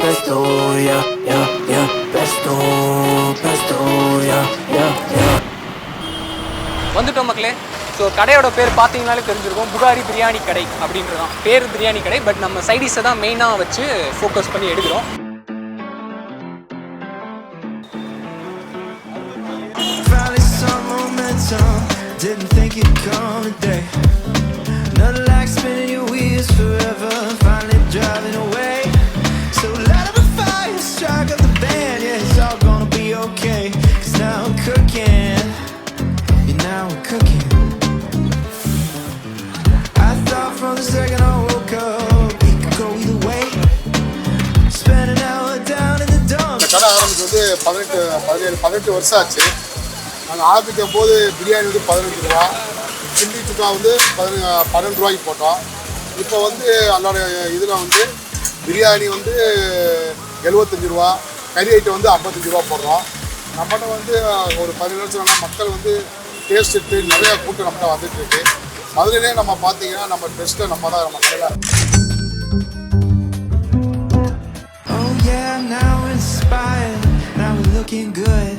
pesto, yeah, yeah, yeah. Pesto, pesto, yeah, yeah, yeah. வந்துட்டோம் மக்களே. So கடையோட பேர் பார்த்தீங்கனாலே தெரிஞ்சிருக்கும், புகாரி பிரியாணி கடை அப்படின்றது தான் பேர். பிரியாணி கடை, பட் நம்ம சைடிஸை தான் மெயினாக வச்சு ஃபோக்கஸ் பண்ணி எடுக்கிறோம். Didn't think it'd come today. Nothing like spinning your wheels forever, finally driving away. So light up a fire, strike up the band, yeah, it's all gonna be okay. 'Cause now I'm cooking, yeah, now I'm cooking. I thought from the second I woke up, it could go either way. Spend an hour down in the dumps. கடை ஆரம்பிச்சு 18 வருஷம் ஆச்சு. நாங்கள் ஆரம்பிக்கும் போது பிரியாணி வந்து 15 ரூபா, chilli சுக்கா வந்து 12 ரூபாய்க்கு போட்டோம். இப்போ வந்து அதோட இதில் வந்து பிரியாணி வந்து 75 ரூபா, கறி ஐட்டம் வந்து 55 ரூபா போடுறோம். நம்மகிட்ட வந்து ஒரு 17 வருஷம் மக்கள் வந்து டேஸ்ட் எடுத்து நிறையா கூட்டம் நம்மகிட்ட வந்துட்டு இருக்கு. அதுலேயே நம்ம பார்த்தீங்கன்னா நம்ம டெஸ்ட்டில் நம்ம தான் நம்ம கடையில். Oh yeah, now we're inspired, now we're looking good.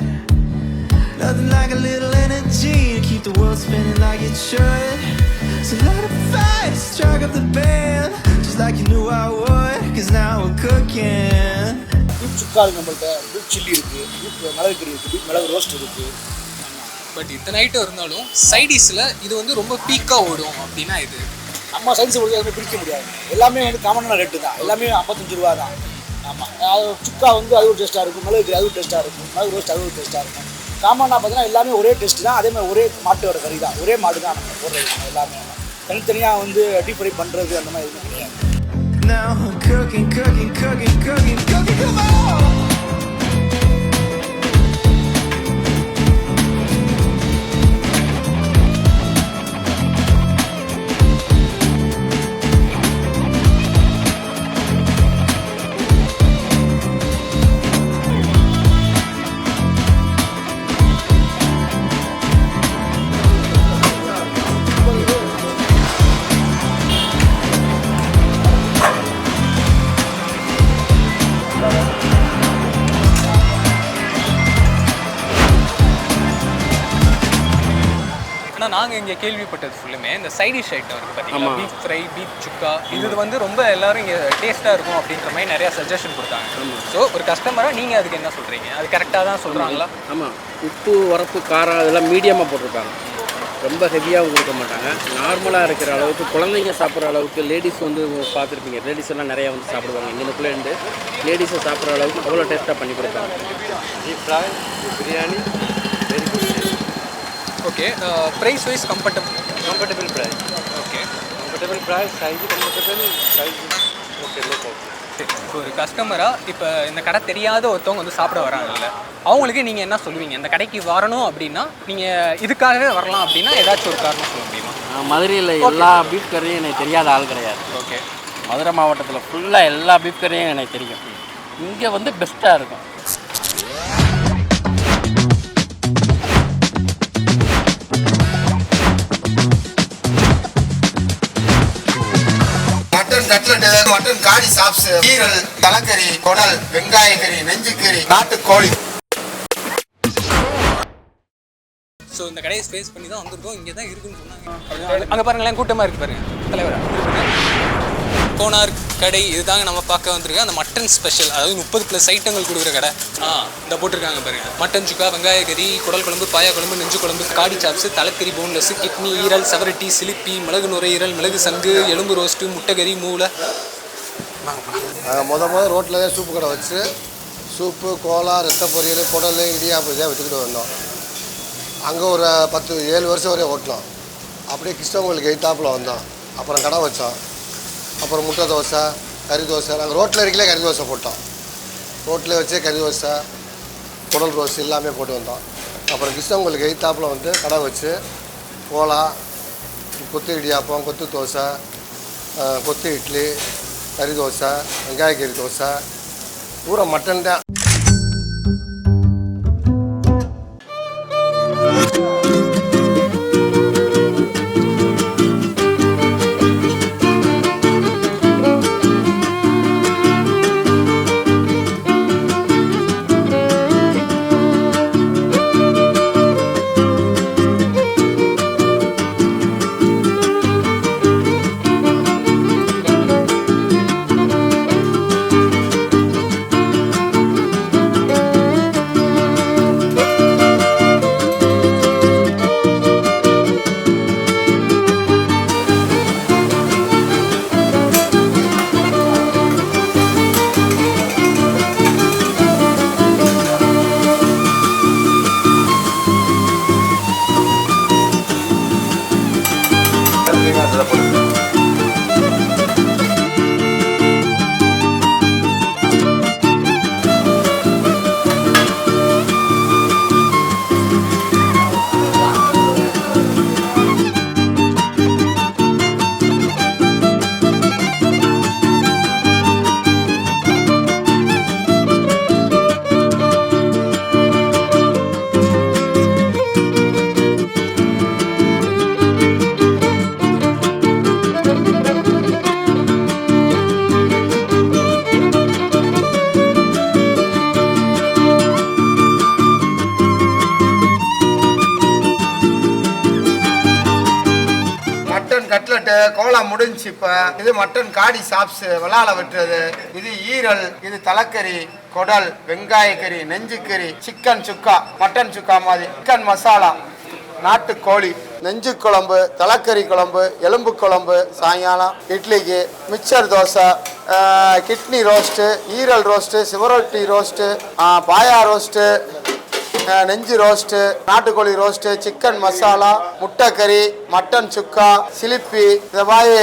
Nothing like a little energy to keep the world spinning like it should. So light up a fire, strike up the band, just like you knew I would. 'Cause now we're cooking. Beef சுக்கா நம்மள்கிட்ட, beef chilli இருக்குது, beef மிளகு கறி இருக்குது, beef மிளகு roast இருக்குது. But இத்தனை item இருந்தாலும் சைடிஸில் இது வந்து ரொம்ப பீக்காக ஓடும் அப்படின்னா இது நம்ம சைடிஸ் பொறுத்து எதுவுமே பிரிக்க முடியாது. எல்லாமே வந்து காமனான ரேட்டு தான், எல்லாமே 55 ரூபா தான். ஆமாம், அது சுக்கா வந்து அது ஒரு டேஸ்ட்டாக இருக்கும், மிளகு கறி அது ஒரு டேஸ்ட்டாக இருக்கும், மிளகு ரோஸ்ட் அது ஒரு டேஸ்ட்டாக இருக்கும். காமனாக பார்த்தீங்கன்னா எல்லாமே ஒரே டேஸ்ட்டு தான். அதேமாதிரி ஒரே மாட்டோட கறி தான், ஒரே மாடு தான் நம்ம போடுறது. எல்லாமே தனித்தனியாக வந்து டீப் ஃப்ரை பண்ணுறது அந்த மாதிரி எதுவுமே கிடையாது. Now I'm cooking, cooking, cooking, cooking, cooking, come on! ஆனால் நாங்கள் இங்கே கேள்விப்பட்டது ஃபுல்லுமே இந்த சைடிஷ் ஐட்டம் இருக்குது பார்த்தீங்களா, பீஃப் ஃப்ரை, பீஃப் சுக்கா, இது வந்து ரொம்ப எல்லோரும் இங்கே டேஸ்ட்டாக இருக்கும் அப்படின்ற மாதிரி நிறையா சஜஷன் கொடுத்தாங்க. ஸோ ஒரு கஸ்டமராக நீங்கள் அதுக்கு என்ன சொல்கிறீங்க? அது கரெக்டாக தான் சொல்கிறாங்களா? ஆமாம், உப்பு, உரப்பு, காரம் அதெல்லாம் மீடியமாக போட்டிருப்பாங்க. ரொம்ப ஹெவியாகவும் கொடுக்க மாட்டாங்க. நார்மலாக இருக்கிற அளவுக்கு, குழந்தைங்க சாப்பிட்ற அளவுக்கு. லேடிஸ் வந்து பார்த்துருப்பீங்க, லேடிஸ் எல்லாம் நிறையா வந்து சாப்பிடுவாங்க. இங்கேருந்து லேடிஸை சாப்பிட்ற அளவுக்கு அவ்வளோ டேஸ்ட்டாக பண்ணி கொடுப்பாங்க. Beef fry, biryani, very good. Okay, price wise comfortable price. Okay, comfortable price, size comfortable, size okay, no problem. ஒரு கஸ்டமராக இப்போ இந்த கடை தெரியாத ஒருத்தவங்க வந்து சாப்பிட வராங்கல்ல, அவங்களுக்கு நீங்கள் என்ன சொல்லுவீங்க? இந்த கடைக்கு வரணும் அப்படின்னா நீங்கள் இதுக்காகவே வரலாம் அப்படின்னா ஏதாச்சும் ஒரு காரணம் சொல்ல முடியுமா? மதுரையில் எல்லா பீஃப் கறியும் எனக்கு தெரியாத ஆள் கிடையாது. ஓகே, மதுரை மாவட்டத்தில் ஃபுல்லாக எல்லா பீஃப் கறியும் எனக்கு தெரியும். இங்கே வந்து பெஸ்ட்டாக இருக்கும். மட்டன் காடி சாப்ஸ், ஈரல், தலைக்கறி, குடல், வெங்காய கறி, நெஞ்சுக்கறி, நாட்டுக்கோழி. ஸோ இந்த கடையை ஸ்பேஸ் பண்ணி தான் வந்திருக்கோம். இங்கே தான் இருக்குன்னு சொன்னாங்க. அங்கே பாருங்களேன், கூட்டமாக இருக்குது பாருங்கள் தலைவராக. கோனார் கடை இதுதாங்க நம்ம பார்க்க வந்திருக்கோம். அந்த மட்டன் ஸ்பெஷல், அதாவது 30+ ஐட்டங்கள் கொடுக்குற கடை. இந்த போட்டிருக்காங்க பாருங்கள். மட்டன் சுக்கா, வெங்காய கறி, குடல் குழம்பு, பாயா குழம்பு, நெஞ்சு குழம்பு, காடி சாப்ஸு, தலைக்கறி, போன்லெஸ், கிட்னி, ஈரல், சவரட்டி, சிலிப்பி, மிளகு நுரையீரல், மிளகு சங்கு, எலும்பு ரோஸ்ட்டு, முட்டைக்கறி, மூளை. முதல் ரோட்டில் தான் சூப்பு கடை வச்சு சூப்பு, கோலா, ரத்த பொரியல், குடல், இடியாப்பு இதாக விற்றுக்கிட்டு வந்தோம். அங்கே ஒரு 7 வருஷம் வரையும் ஓட்டலாம். அப்படியே கிருஷ்ணங்களுக்கு எய்த்தாப்பில் வந்தோம். அப்புறம் கடை வச்சோம். அப்புறம் முட்டை தோசை, கறி தோசை. நாங்கள் ரோட்டில் இருக்கலே கறி தோசை போட்டோம். ரோட்டில் வச்சே கறி தோசை, குடல் ரோஸ் எல்லாமே போட்டு வந்தோம். அப்புறம் கிருஷ்ணங்களுக்கு எய்த்தாப்பில் வந்து கடை வச்சு கோலா, கொத்து இடியாப்பம், கொத்து தோசை, கொத்து இட்லி, கறி தோசை, வெங்காய கறி தோசை, பூரா மட்டன் தான். அவ்வளோ முடிஞ்சு. இப்போ இது மட்டன் காடி சாப்ஸ் விளால வெட்டுறது, இது ஈரல், இது தலைக்கறி, குடல், வெங்காயக்கறி, நெஞ்சுக்கறி, சிக்கன் சுக்கா, மட்டன் சுக்கா மாதிரி, சிக்கன் மசாலா, நாட்டுக்கோழி, நெஞ்சு குழம்பு, தலைக்கறி குழம்பு, எலும்பு குழம்பு, சாயங்காலம் இட்லிக்கு, மிக்சர் தோசை, கிட்னி ரோஸ்ட்டு, ஈரல் ரோஸ்ட்டு, சிவரொட்டி ரோஸ்ட்டு, பாயா ரோஸ்ட்டு, நெஞ்சு ரோஸ்ட்டு, நாட்டுக்கோழி ரோஸ்ட்டு, சிக்கன் மசாலா, முட்டைக்கறி, மட்டன் சுக்கா, சிலிப்பி, இந்த மாதிரி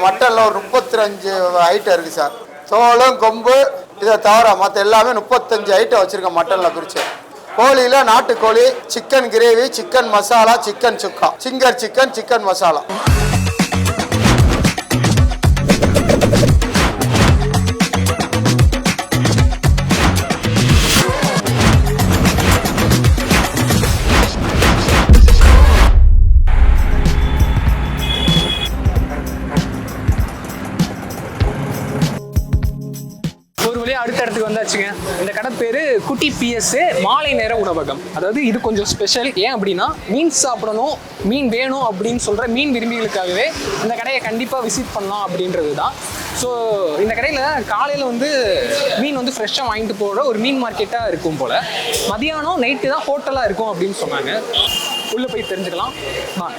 மட்டனில் ஒரு 35 ஐட்டம் இருக்குது சார். தோலும் கொம்பு இதை தவிர மற்ற எல்லாமே 35 ஐட்டம் வச்சுருக்கேன் மட்டனில் பிரித்து. கோழியில் நாட்டுக்கோழி, chicken gravy, chicken masala, chicken சுக்கா, சிங்கர் சிக்கன், சிக்கன் மசாலா. அடுத்த இடத்துக்கு வந்தாச்சுங்க. இந்த கடை பேரு குட்டி பிஎஸ் மாலை நேர உணவகம். அதாவது இது கொஞ்சம் ஸ்பெஷல். ஏன் அப்படின்னா மீன் சாப்பிடணும், மீன் வேணும் அப்படின்னு சொல்ற மீன் விரும்பிகளுக்காகவே இந்த கடையை கண்டிப்பா விசிட் பண்ணலாம் அப்படின்றது தான். ஸோ இந்த கடையில் காலையில் வந்து மீன் வந்து ஃப்ரெஷ்ஷாக வாங்கிட்டு போகிற ஒரு மீன் மார்க்கெட்டாக இருக்கும் போல். மதியானம் நைட்டு தான் ஹோட்டலாக இருக்கும் அப்படின்னு சொன்னாங்க. உள்ளே போய் தெரிஞ்சுக்கலாம் வாங்க.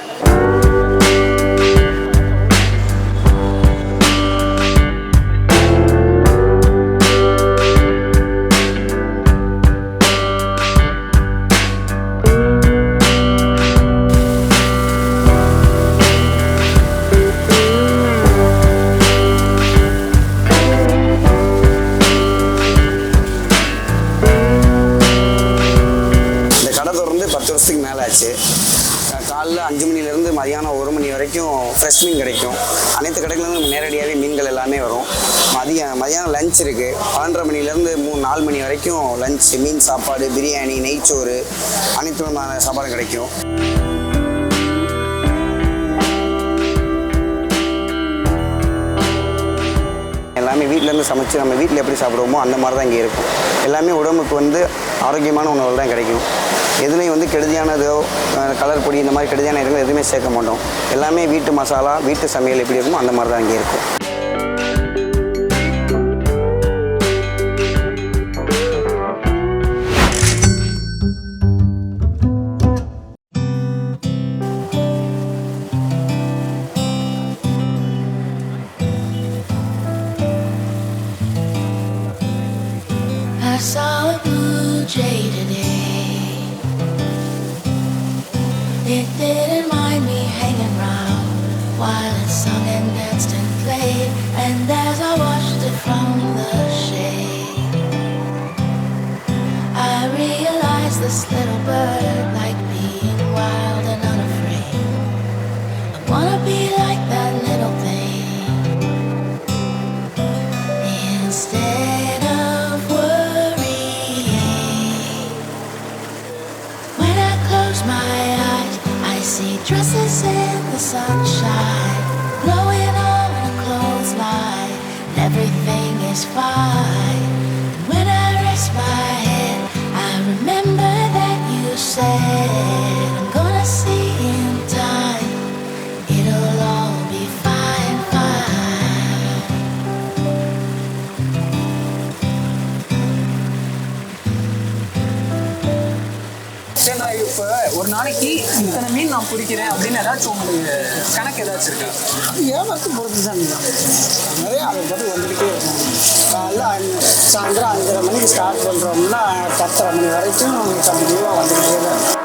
காலைல 5 மணிலேருந்து மதியானம் 1 மணி வரைக்கும் ஃப்ரெஷ் மீன் கிடைக்கும். அனைத்து கடைகளிலும் நம்ம நேரடியாகவே மீன்கள் எல்லாமே வரும். மதியானம் லஞ்ச் இருக்குது. 12:30 மணிலேருந்து 4 மணி வரைக்கும் லஞ்ச், மீன் சாப்பாடு, பிரியாணி, நெய்ச்சோறு, அனைத்து விதமான சாப்பாடும் கிடைக்கும். எல்லாமே வீட்டிலேருந்து சமைச்சு நம்ம வீட்டில் எப்படி சாப்பிடுவோமோ அந்த மாதிரி தான் இங்கே இருக்கும். எல்லாமே உடம்புக்கு வந்து ஆரோக்கியமான உணவுகள் தான் கிடைக்கும். எதுலேயும் வந்து கெடுதியானதோ கலர் பொடி இந்த மாதிரி கெடுதியான எதுவும் எதுவுமே சேர்க்க மாட்டோம். எல்லாமே வீட்டு மசாலா, வீட்டு சமையல் எப்படி இருக்குமோ அந்த மாதிரி தான் இங்கே இருக்கும். I saw a blue jay today. It didn't mind me hanging round while it sung and danced and played. And as I watched it from the shade, I realized this little bird liked being wild and unafraid. I wanna be like that little thing. Instead of worrying, when I close my eyes, I see dresses in the sunshine, blowing on a clothesline, and everything is fine. And when I rest my head, I remember that you said, I'm gonna see in time, it'll all be fine, fine. சரி, நான் இப்போ ஒரு நாளைக்கு இத்தனை மீன் நான் பிடிக்கிறேன் அப்படின்னு ஏதாச்சும் உங்களுக்கு கணக்கு ஏதாச்சும் இருக்கா? ஏமாத்து பொறுத்து தான் நிறைய அதை பார்த்து வந்துக்கிட்டே இருக்கும். காலைல சாயந்தரம் 5:30 மணிக்கு ஸ்டார்ட் பண்ணுறோம்னா 10:30 மணி வரைக்கும் கண்டிப்பாக வந்துக்கிட்டே தான் இருக்கும்.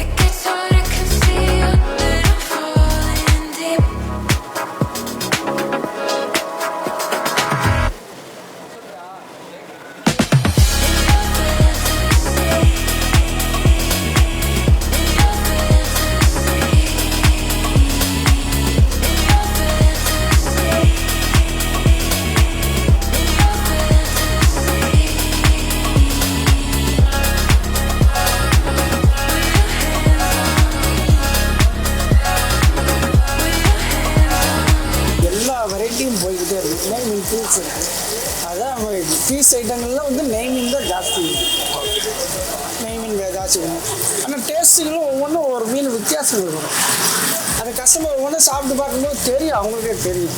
It gets நெய் மீன் பீஸ் இருக்குது. அதான் பீஸ் ஐட்டங்கள்லாம் வந்து நெய் மீன் தான் ஜாஸ்தி இருக்குது. நெய் மீன் ஜாஸ்தி இருக்கும். ஆனால் டேஸ்ட்டுகளும் ஒவ்வொன்றும் ஒவ்வொரு மீன் வித்தியாசம் இருக்கும். அந்த கஸ்டமர் ஒவ்வொன்றும் சாப்பிட்டு பார்க்கும்போது தெரியும், அவங்களுக்கே தெரியும்.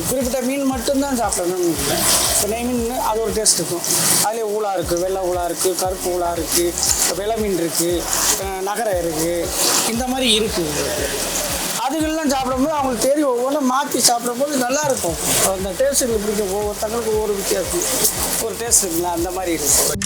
குறிப்பிட்ட மீன் மட்டும்தான் சாப்பிடணும்னு இல்லை. இப்போ நெய் மீன் அது ஒரு டேஸ்ட் இருக்கும். அதிலே ஊளா இருக்குது, வெள்ளை ஊளா இருக்குது, கருப்பு ஊளா இருக்குது, வெள்ளை மீன் இருக்குது, நகரை இருக்குது, இந்த மாதிரி இருக்குது. அதுகள்லாம் சாப்பிடும்போது அவங்களுக்கு தெரியும், ஒவ்வொன்றும் மாற்றி சாப்பிடும்போது நல்லாயிருக்கும். அந்த டேஸ்ட்டுகள் பிடிக்கும். ஒவ்வொருத்தங்களுக்கு ஒவ்வொரு வித்தியாசம், ஒரு டேஸ்ட் இருக்குங்களா, அந்த மாதிரி இருக்கும்.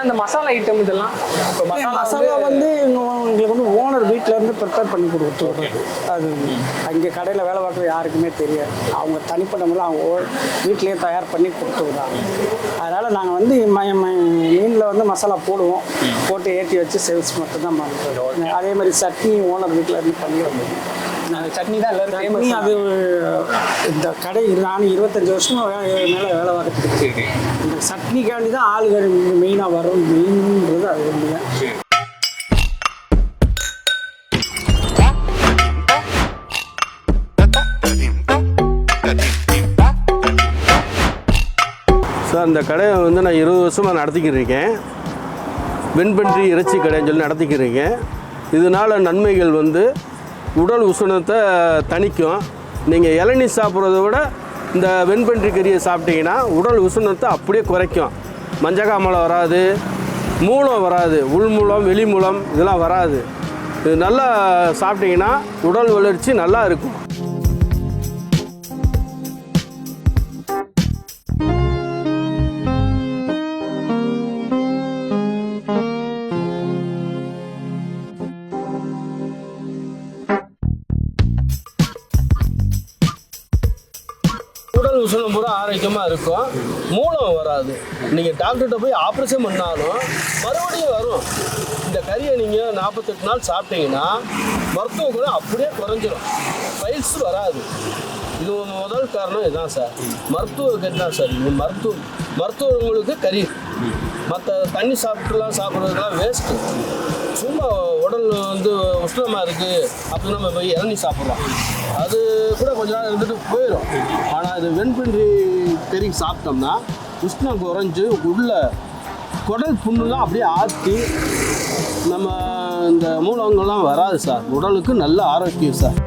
இந்த மசாலா ஐட்டம் இதெல்லாம் இப்போ மசாலா வந்து எங்களுக்கு வந்து ஓனர் வீட்டிலேருந்து ப்ரிப்பேர் பண்ணி கொடுத்துருவோம். அது அங்கே கடையில் வேலை பார்க்குற யாருக்குமே தெரியாது. அவங்க தனிப்பட்ட முறையில் அவங்க வீட்டிலேயே தயார் பண்ணி கொடுத்துருவாங்க. அதனால் நாங்கள் வந்து மீனில் வந்து மசாலா போடுவோம், போட்டு ஏற்றி வச்சு சேல்ஸ் மட்டும்தான் பண்ணுறோம். அதே மாதிரி சட்னி ஓனர் வீட்டில் இருந்து பண்ணி வந்தோம். நாங்கள் சட்னி தான் எல்லோரும் ஃபேமஸ். அது இந்த கடை நான் 25 வருஷமாக மேலே வேலை பார்த்துட்டு இந்த சட்னிக்காண்டி தான் ஆளுகள் மெயினாக வரும். மெயின்ன்றது அது ஒன்று தான். சார் இந்த கடையை வந்து நான் 20 வருஷமாக நடத்திக்கிட்டு இருக்கேன். வெண்பன்றி இறைச்சி கடைன்னு சொல்லி நடத்திக்கிட்டு இருக்கேன். இதனால் நன்மைகள் வந்து உடல் உஷ்ணத்தை தணிக்கும். நீங்கள் இளநீ சாப்பிட்றத விட இந்த வெண்பன்றி கறியை சாப்பிட்டீங்கன்னா உடல் உஷ்ணத்தை அப்படியே குறைக்கும். மஞ்சக்காமலை வராது, மூலம் வராது, உள்மூலம் வெளிமூலம் இதெல்லாம் வராது. இது நல்லா சாப்பிட்டீங்கன்னா உடல் வளர்ச்சி நல்லா இருக்கும். உடல் உஷ்ணம் பூரா ஆரோக்கியமாக இருக்கும், மூலம் வராது. நீங்கள் டாக்டர்கிட்ட போய் ஆப்ரேஷன் பண்ணாலும் மறுபடியும் வரும். இந்த கறியை நீங்கள் 48 நாள் சாப்பிட்டீங்கன்னா மருத்துவ குணம் அப்படியே குறைஞ்சிரும், பைல்ஸ் வராது. இது முதல் காரணம் இதுதான் சார். மருத்துவ கறி தான் சார். இது மருத்துவங்களுக்கு கறி. மற்ற தண்ணி சாப்பிட்றதுக்கெல்லாம் வேஸ்ட்டு. சும்மா உடல் வந்து உஷ்ணமாக இருக்குது அப்படின்னு நம்ம போய் இளநீ சாப்பிட்றோம், அது கூட கொஞ்ச நாள் இருந்துட்டு போயிடும். ஆனால் இது வெண்பன்றி கறி சாப்பிட்டோம்னா உஷ்ணம் குறைஞ்சி உள்ள குடல் புண்ணுலாம் அப்படியே ஆற்றி நம்ம இந்த மூலங்கள்லாம் வராது சார். உடலுக்கு நல்ல ஆரோக்கியம் சார்.